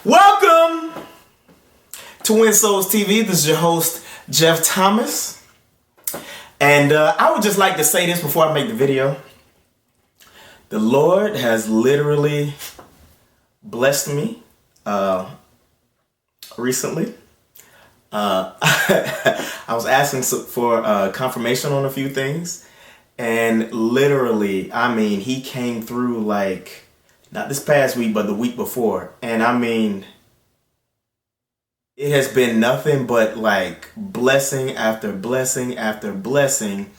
Welcome to Win Souls TV. This is your host, Jeff Thomas. And I would just like to say this before I make the video. The Lord has literally blessed me recently. I was asking for confirmation on a few things. And literally, I mean, he came through like, not this past week, but the week before. And I mean, it has been nothing but like blessing after blessing after blessing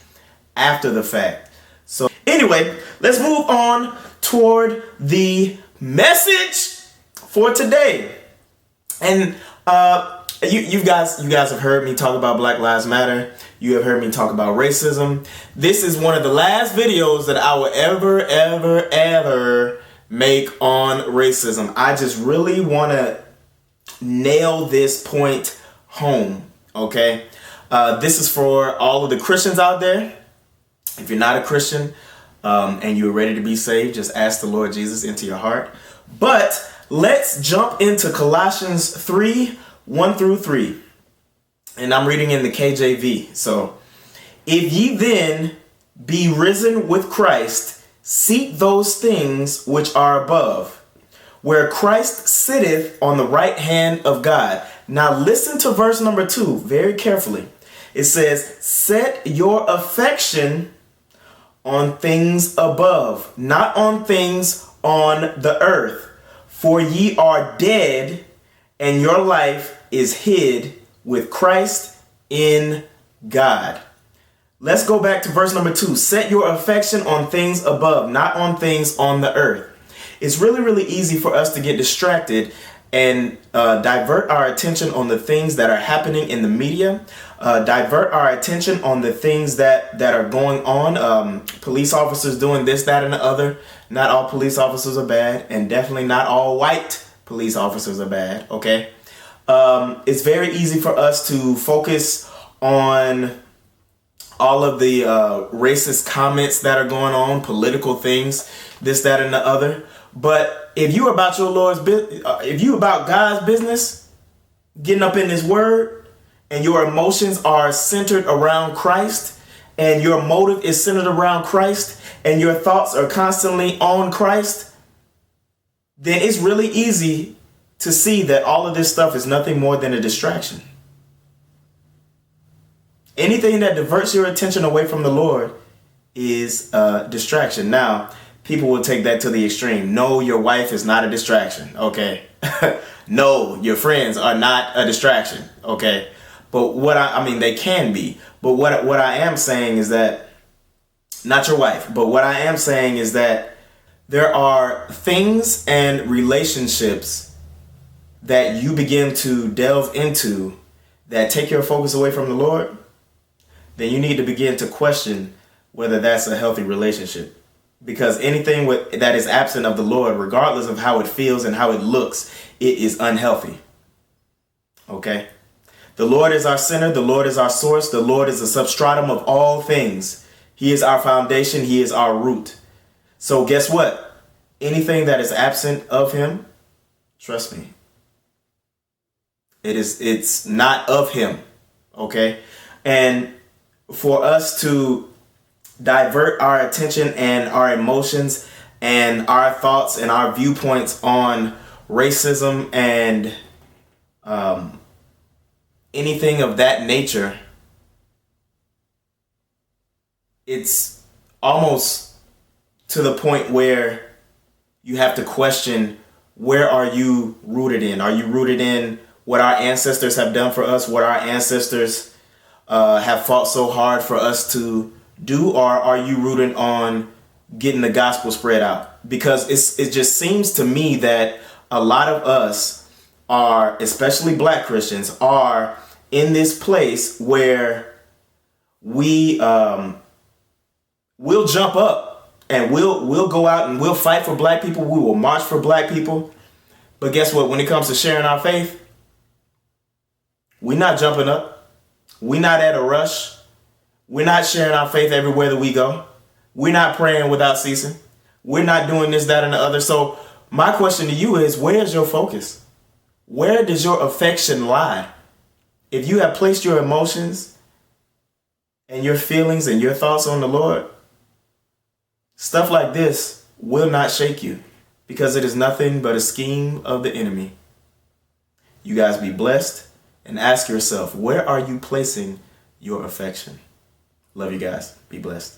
after the fact. So anyway, let's move on toward the message for today. And you guys have heard me talk about Black Lives Matter. You have heard me talk about racism. This is one of the last videos that I will ever make on racism. I just really want to nail this point home, okay? This is for all of the Christians out there. If you're not a Christian and you're ready to be saved, just ask the Lord Jesus into your heart. But let's jump into Colossians 3:1-3. And I'm reading in the KJV. So, if ye then be risen with Christ, seek those things which are above, where Christ sitteth on the right hand of God. Now listen to verse number 2 very carefully. It says, set your affection on things above, not on things on the earth. For ye are dead, and your life is hid with Christ in God. Let's go back to verse number 2. Set your affection on things above, not on things on the earth. It's really easy for us to get distracted and divert our attention on the things that are happening in the media, divert our attention on the things that are going on. Police officers doing this, that, and the other. Not all police officers are bad, and definitely not all white police officers are bad, okay? It's very easy for us to focus on all of the racist comments that are going on, political things, this, that, and the other. But if you about your Lord's business, if you about God's business, getting up in His Word, and your emotions are centered around Christ, and your motive is centered around Christ, and your thoughts are constantly on Christ, then it's really easy to see that all of this stuff is nothing more than a distraction. Anything that diverts your attention away from the Lord is a distraction. Now, people will take that to the extreme. No, your wife is not a distraction, okay? No, your friends are not a distraction, okay? But what I mean, they can be. But what I am saying is that, not your wife, but what I am saying is that there are things and relationships that you begin to delve into that take your focus away from the Lord, then you need to begin to question whether that's a healthy relationship. Because anything that is absent of the Lord, regardless of how it feels and how it looks, it is unhealthy. Okay? The Lord is our center. The Lord is our source. The Lord is the substratum of all things. He is our foundation. He is our root. So guess what? Anything that is absent of Him, trust me, it's not of Him. Okay? And for us to divert our attention and our emotions and our thoughts and our viewpoints on racism and anything of that nature, it's almost to the point where you have to question, where are you rooted in? Are you rooted in what our ancestors have done for us, what our ancestors have fought so hard for us to do, or are you rooted on getting the gospel spread out? Because it just seems to me that a lot of us are, especially Black Christians, are in this place where we we'll jump up and we'll go out and we'll fight for Black people. We will march for Black people. But guess what? When it comes to sharing our faith, we're not jumping up. We're not at a rush. We're not sharing our faith everywhere that we go. We're not praying without ceasing. We're not doing this, that, and the other. So my question to you is, where's your focus? Where does your affection lie? If you have placed your emotions and your feelings and your thoughts on the Lord, stuff like this will not shake you, because it is nothing but a scheme of the enemy. You guys be blessed, and ask yourself, where are you placing your affection? Love you guys. Be blessed.